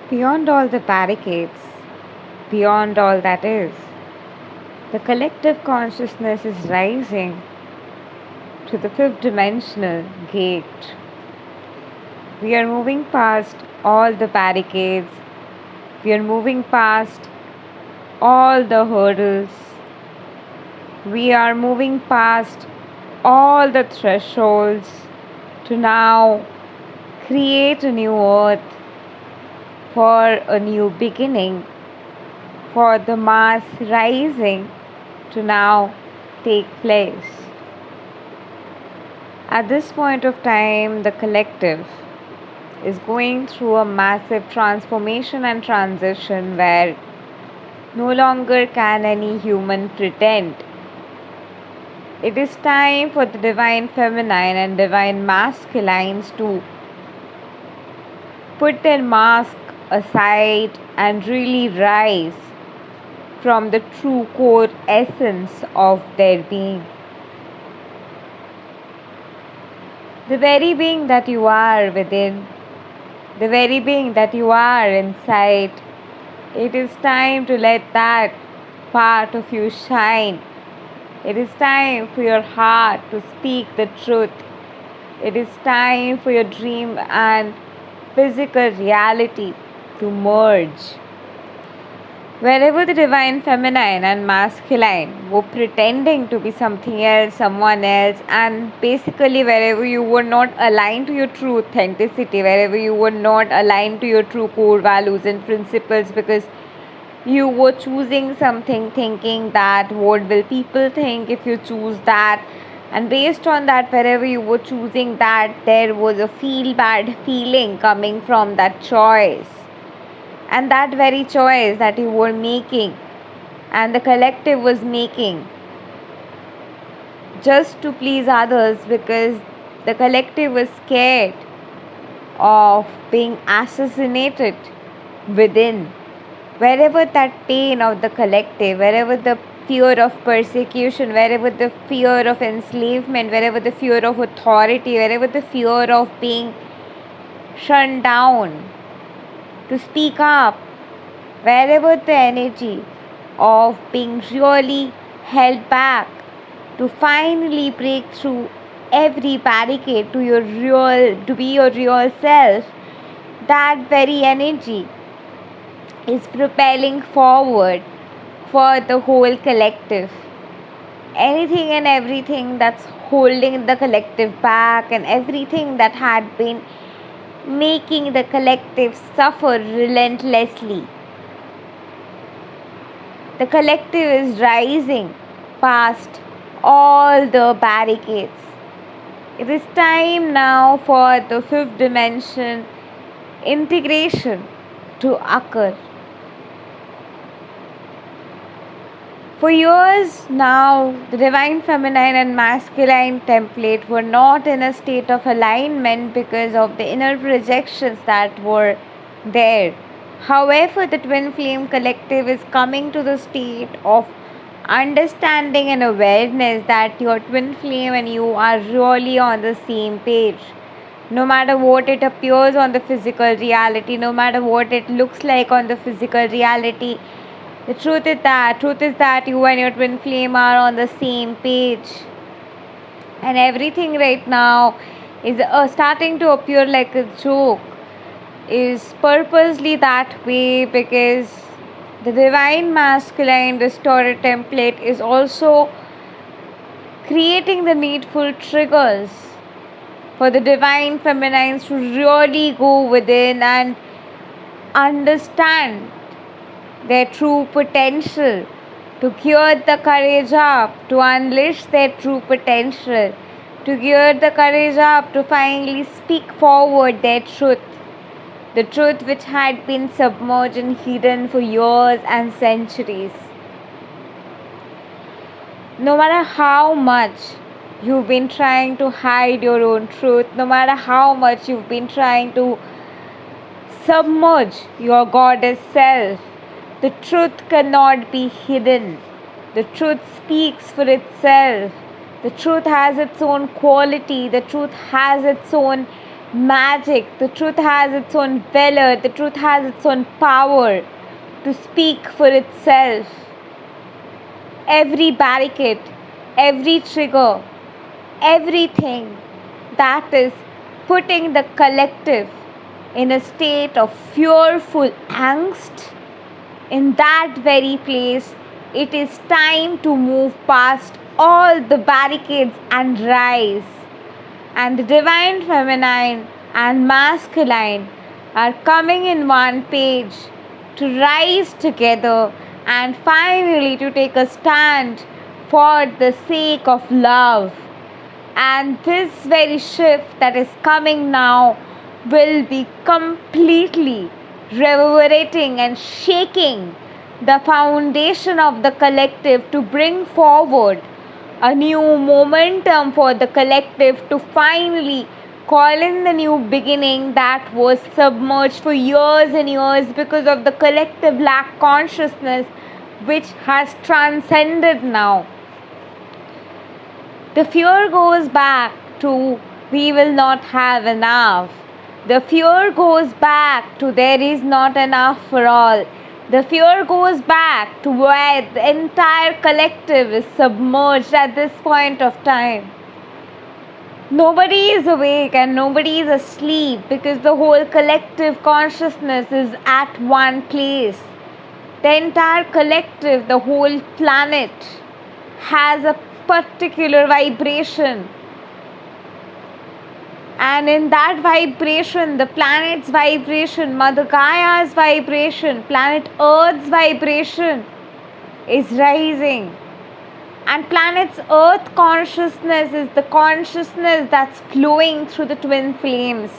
Beyond all the barricades, beyond all that is, the collective consciousness is rising to the fifth dimensional gate. We are moving past all the barricades, we are moving past all the hurdles, we are moving past all the thresholds to now create a new earth for a new beginning, for the mass rising to now take place. At this point of time, the collective is going through a massive transformation and transition where no longer can any human pretend. It is time for the divine feminine and divine masculines to put their mask aside and really rise from the true core essence of their being. The very being that you are within, the very being that you are inside, it is time to let that part of you shine. It is time for your heart to speak the truth. It is time for your dream and physical reality to merge. Wherever the divine feminine and masculine were pretending to be something else, someone else, and basically wherever you were not aligned to your true authenticity, wherever you were not aligned to your true core values and principles because you were choosing something thinking that what will people think if you choose that, and based on that wherever you were choosing that there was a feel bad feeling coming from that choice, and that very choice that you were making and the collective was making just to please others because the collective was scared of being assassinated within. Wherever that pain of the collective, wherever the fear of persecution, wherever the fear of enslavement, wherever the fear of authority, wherever the fear of being shut down to speak up, wherever the energy of being really held back to finally break through every barricade to be your real self, that very energy is propelling forward for the whole collective. Anything and everything that's holding the collective back and everything that had been making the collective suffer relentlessly. The collective is rising past all the barricades. It is time now for the fifth dimension integration to occur. For years now, the divine feminine and masculine template were not in a state of alignment because of the inner projections that were there. However, the twin flame collective is coming to the state of understanding and awareness that your twin flame and you are really on the same page. No matter what it appears on the physical reality, no matter what it looks like on the physical reality, the truth is that you and your twin flame are on the same page. And everything right now is starting to appear like a joke, is purposely that way because the divine masculine restorer template is also creating the needful triggers for the divine feminines to really go within and understand their true potential, to gear the courage up, to unleash their true potential, to gear the courage up to finally speak forward their truth, the truth which had been submerged and hidden for years and centuries. No matter how much you've been trying to hide your own truth, no matter how much you've been trying to submerge your goddess self, the truth cannot be hidden. The truth speaks for itself. The truth has its own quality. The truth has its own magic. The truth has its own valor. The truth has its own power to speak for itself. Every barricade, every trigger, everything that is putting the collective in a state of fearful angst, in that very place, it is time to move past all the barricades and rise. And the divine feminine and masculine are coming in one page to rise together and finally to take a stand for the sake of love. And this very shift that is coming now will be completely reverberating and shaking the foundation of the collective to bring forward a new momentum for the collective to finally call in the new beginning that was submerged for years and years because of the collective lack consciousness which has transcended now. The fear goes back to we will not have enough. The fear goes back to there is not enough for all. The fear goes back to where the entire collective is submerged at this point of time. Nobody is awake and nobody is asleep because the whole collective consciousness is at one place. The entire collective, the whole planet has a particular vibration, and in that vibration, the planet's vibration, Mother Gaia's vibration, planet Earth's vibration is rising, and planet's Earth consciousness is the consciousness that's flowing through the twin flames.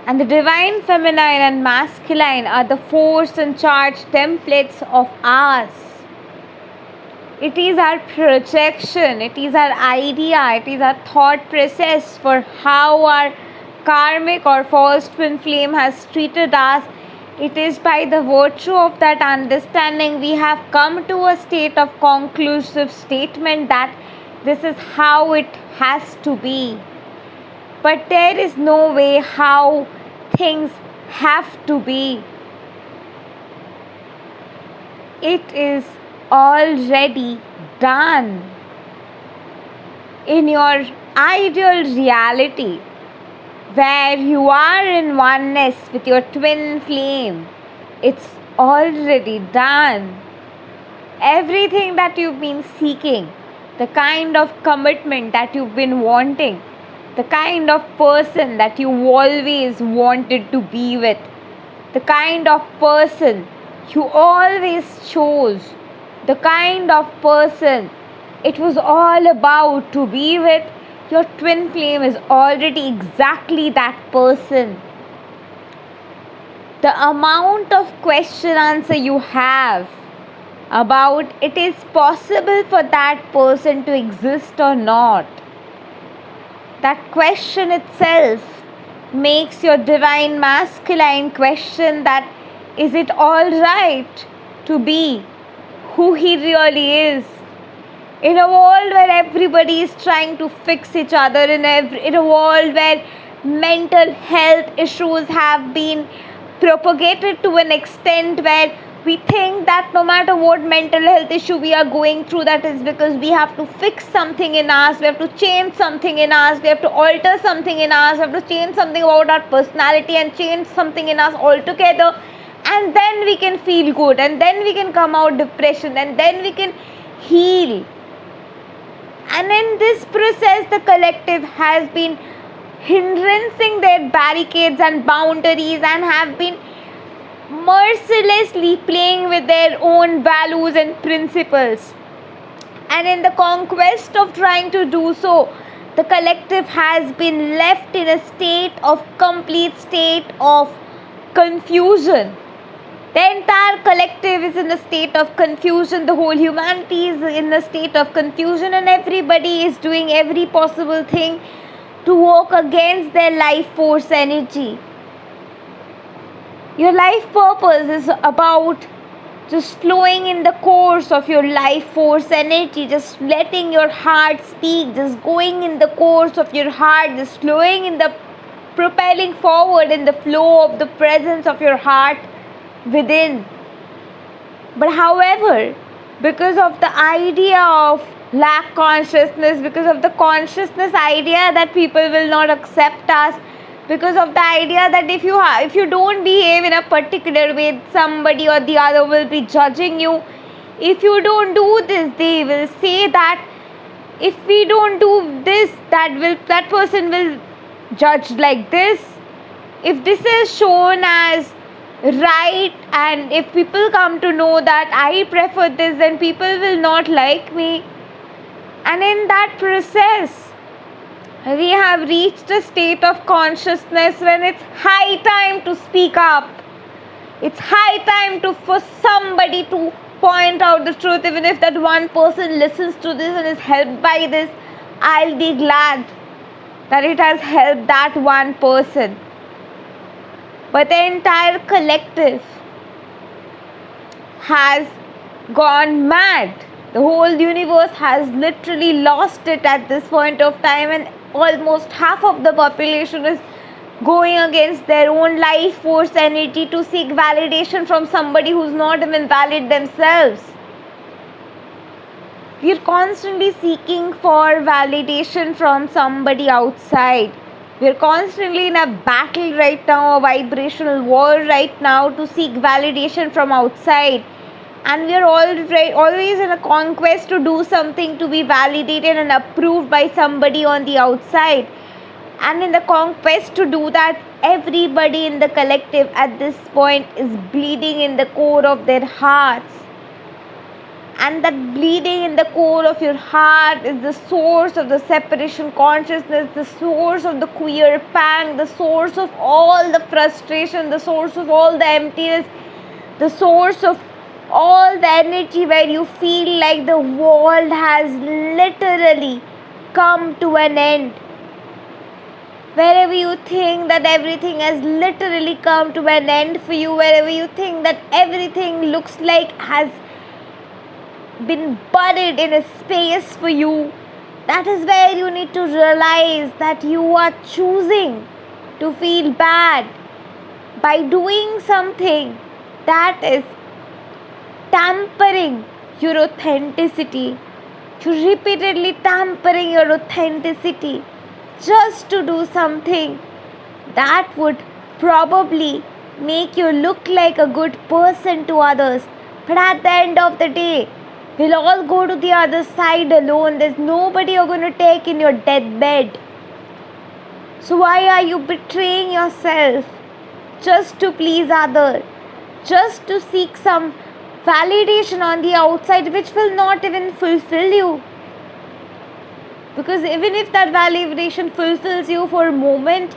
And the divine feminine and masculine are the force and charge templates of us. It is our projection, it is our idea, it is our thought process for how our karmic or false twin flame has treated us. It is by the virtue of that understanding we have come to a state of conclusive statement that this is how it has to be. But there is no way how things have to be. It is already done. In your ideal reality, where you are in oneness with your twin flame, it's already done. Everything that you've been seeking, the kind of commitment that you've been wanting, the kind of person that you always wanted to be with, the kind of person you always chose, the kind of person it was all about to be with, your twin flame is already exactly that person. The amount of question answer you have about it is possible for that person to exist or not, that question itself makes your divine masculine question that is it all right to be who he really is. In a world where everybody is trying to fix each other, in a world where mental health issues have been propagated to an extent where we think that no matter what mental health issue we are going through, that is because we have to fix something in us, we have to change something in us, we have to alter something in us, we have to change something about our personality and change something in us altogether, and then we can feel good, and then we can come out depression, and then we can heal. And in this process, the collective has been hindering their barricades and boundaries and have been mercilessly playing with their own values and principles. And in the conquest of trying to do so, the collective has been left in a complete state of confusion. The entire collective is in a state of confusion. The whole humanity is in a state of confusion, and everybody is doing every possible thing to work against their life force energy. Your life purpose is about just flowing in the course of your life force energy, just letting your heart speak, just going in the course of your heart, just flowing in the propelling forward in the flow of the presence of your heart within. But however, because of the idea of lack consciousness, because of the consciousness idea that people will not accept us, because of the idea that if you don't behave in a particular way, somebody or the other will be judging you. If you don't do this, they will say that. If we don't do this, that person will judge like this. If this is shown as right, and if people come to know that I prefer this, then people will not like me. And in that process, we have reached a state of consciousness when it's high time to speak up. It's high time for somebody to point out the truth. Even if that one person listens to this and is helped by this, I'll be glad that it has helped that one person. But the entire collective has gone mad. The whole universe has literally lost it at this point of time, and almost half of the population is going against their own life force energy to seek validation from somebody who's not even valid themselves. We're constantly seeking for validation from somebody outside. We're constantly in a battle right now, a vibrational war right now to seek validation from outside. And we're always in a conquest to do something to be validated and approved by somebody on the outside. And in the conquest to do that, everybody in the collective at this point is bleeding in the core of their hearts. And that bleeding in the core of your heart is the source of the separation consciousness, the source of the queer pang, the source of all the frustration, the source of all the emptiness, the source of all the energy where you feel like the world has literally come to an end. Wherever you think that everything has literally come to an end for you, wherever you think that everything looks like has been buried in a space for you, that is where you need to realize that you are choosing to feel bad by doing something that is tampering your authenticity. You're repeatedly tampering your authenticity just to do something that would probably make you look like a good person to others. But at the end of the day, we'll all go to the other side alone. There's nobody you're going to take in your deathbed. So why are you betraying yourself just to please others? Just to seek some validation on the outside which will not even fulfill you? Because even if that validation fulfills you for a moment,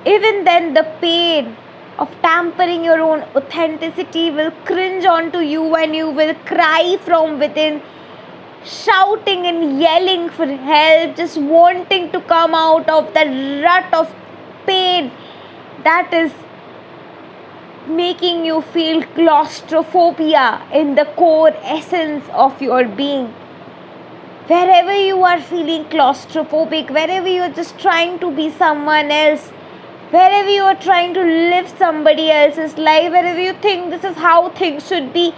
even then the pain of tampering your own authenticity will cringe onto you, and you will cry from within, shouting and yelling for help, just wanting to come out of that rut of pain that is making you feel claustrophobia in the core essence of your being. Wherever you are feeling claustrophobic, wherever you are just trying to be someone else, wherever you are trying to live somebody else's life, wherever you think this is how things should be,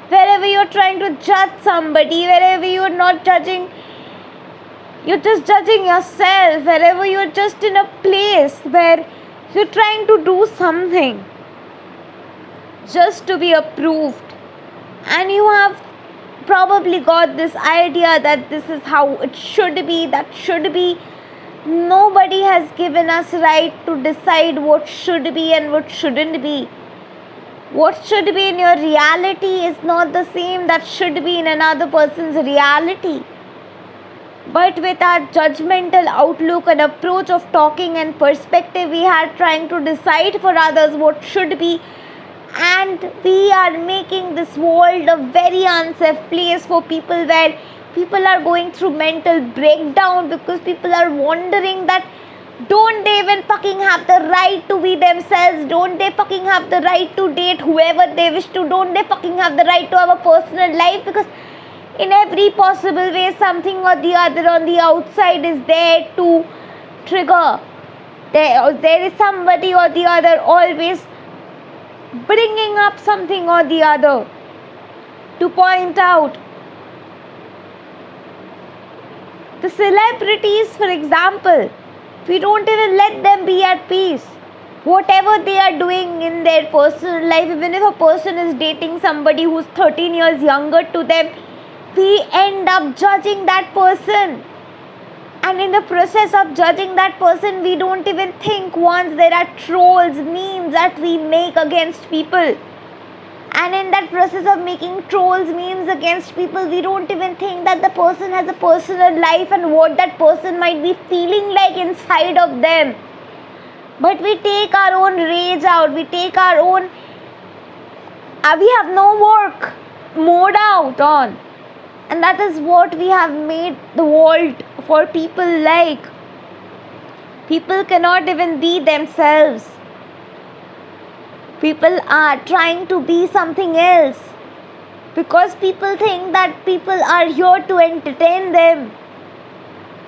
wherever you are trying to judge somebody, wherever you are not judging, you're just judging yourself, wherever you are just in a place where you're trying to do something just to be approved, and you have probably got this idea that this is how it should be, that should be. Nobody has given us right to decide what should be and what shouldn't be. What should be in your reality is not the same that should be in another person's reality. But with our judgmental outlook and approach of talking and perspective, we are trying to decide for others what should be, and we are making this world a very unsafe place for people, where people are going through mental breakdown because people are wondering that Don't they even fucking have the right to be themselves? Don't they fucking have the right to date whoever they wish to? Don't they fucking have the right to have a personal life? Because in every possible way, something or the other on the outside is there to trigger. There is somebody or the other always bringing up something or the other to point out. The celebrities, for example, we don't even let them be at peace. Whatever they are doing in their personal life, even if a person is dating somebody who's 13 years younger to them, we end up judging that person. And in the process of judging that person, we don't even think once there are trolls, memes that we make against people. And in that process of making trolls, memes against people, we don't even think that the person has a personal life and what that person might be feeling like inside of them. But we take our own rage out, we take our own, we have no work mode out on. And that is what we have made the world for people like. People cannot even be themselves. People are trying to be something else because people think that people are here to entertain them.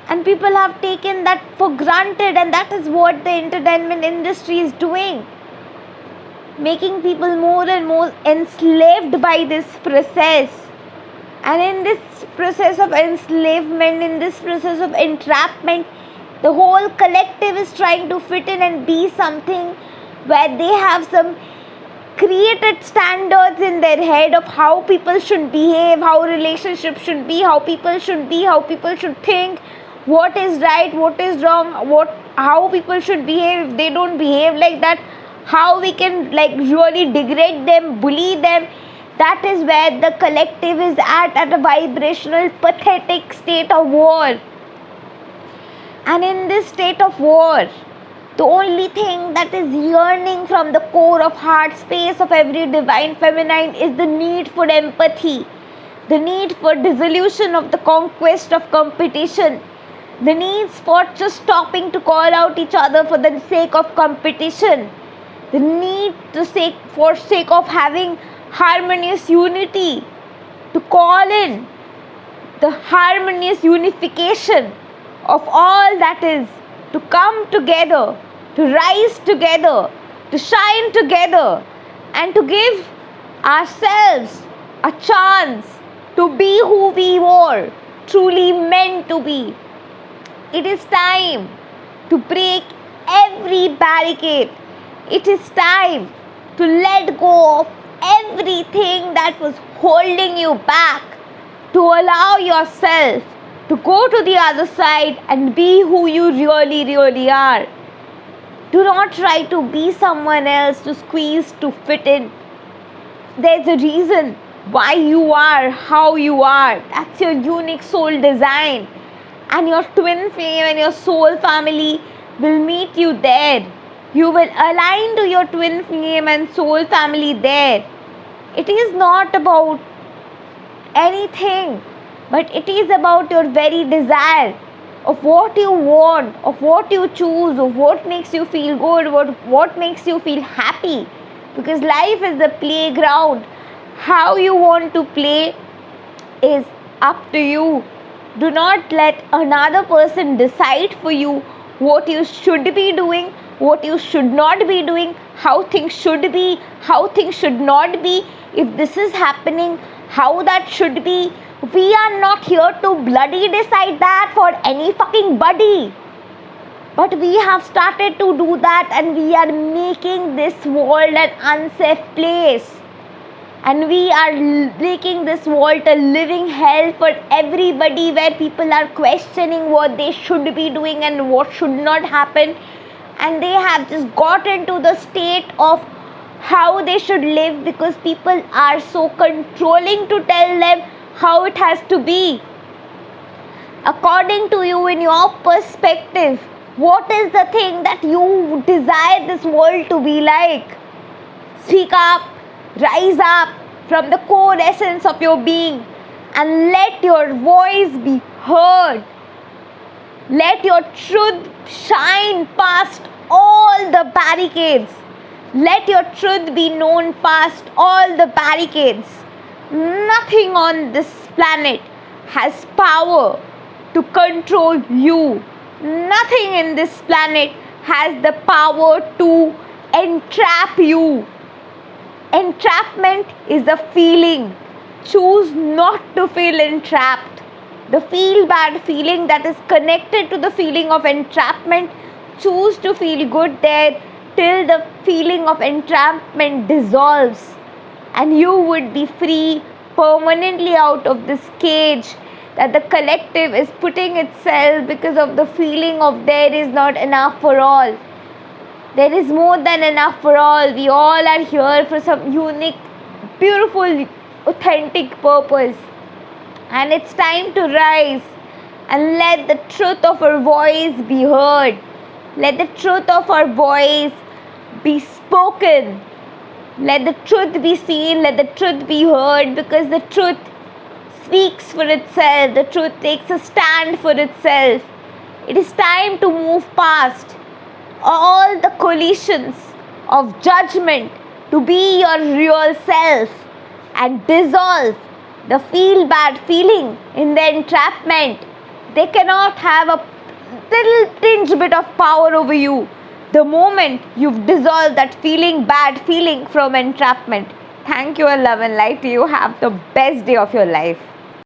And people have taken that for granted, and that is what the entertainment industry is doing. Making people more and more enslaved by this process. And in this process of enslavement, in this process of entrapment, the whole collective is trying to fit in and be something where they have some created standards in their head of how people should behave, how relationships should be, how people should be, how people should think, what is right, what is wrong, how people should behave. If they don't behave like that, how we can really degrade them, bully them. That is where the collective is at a vibrational, pathetic state of war. And in this state of war, the only thing that is yearning from the core of heart space of every divine feminine is the need for empathy, the need for dissolution of the conquest of competition, the needs for just stopping to call out each other for the sake of competition, the need for sake of having harmonious unity, to call in the harmonious unification of all that is, to come together, to rise together, to shine together, and to give ourselves a chance to be who we were truly meant to be. It is time to break every barricade. It is time to let go of everything that was holding you back, to allow yourself to go to the other side and be who you really, really are. Do not try to be someone else, to squeeze, to fit in. There's a reason why you are how you are. That's your unique soul design. And your twin flame and your soul family will meet you there. You will align to your twin flame and soul family there. It is not about anything, but it is about your very desire of what you want, of what you choose, of what makes you feel good, what makes you feel happy. Because life is the playground. How you want to play is up to you. Do not let another person decide for you what you should be doing, what you should not be doing, how things should be, how things should not be. If this is happening, how that should be. We are not here to bloody decide that for any fucking body. But we have started to do that, and we are making this world an unsafe place. And we are making this world a living hell for everybody, where people are questioning what they should be doing and what should not happen. And they have just got into the state of how they should live because people are so controlling to tell them how it has to be. According to you, in your perspective, what is the thing that you desire this world to be like? Speak up, rise up from the core essence of your being and let your voice be heard. Let your truth shine past all the barricades. Let your truth be known past all the barricades. Nothing on this planet has power to control you. Nothing in this planet has the power to entrap you. Entrapment is a feeling. Choose not to feel entrapped. The feel bad feeling that is connected to the feeling of entrapment, choose to feel good there till the feeling of entrapment dissolves, and you would be free permanently out of this cage that the collective is putting itself because of the feeling of there is not enough for all. There is more than enough for all. We all are here for some unique, beautiful, authentic purpose. And it's time to rise and let the truth of our voice be heard. Let the truth of our voice be spoken. Let the truth be seen. Let the truth be heard, because the truth speaks for itself. The truth takes a stand for itself. It is time to move past all the collisions of judgment to be your real self and dissolve the feel bad feeling in the entrapment. They cannot have a little tinge bit of power over you the moment you've dissolved that feeling bad feeling from entrapment. Thank you, and love and light to you. Have the best day of your life.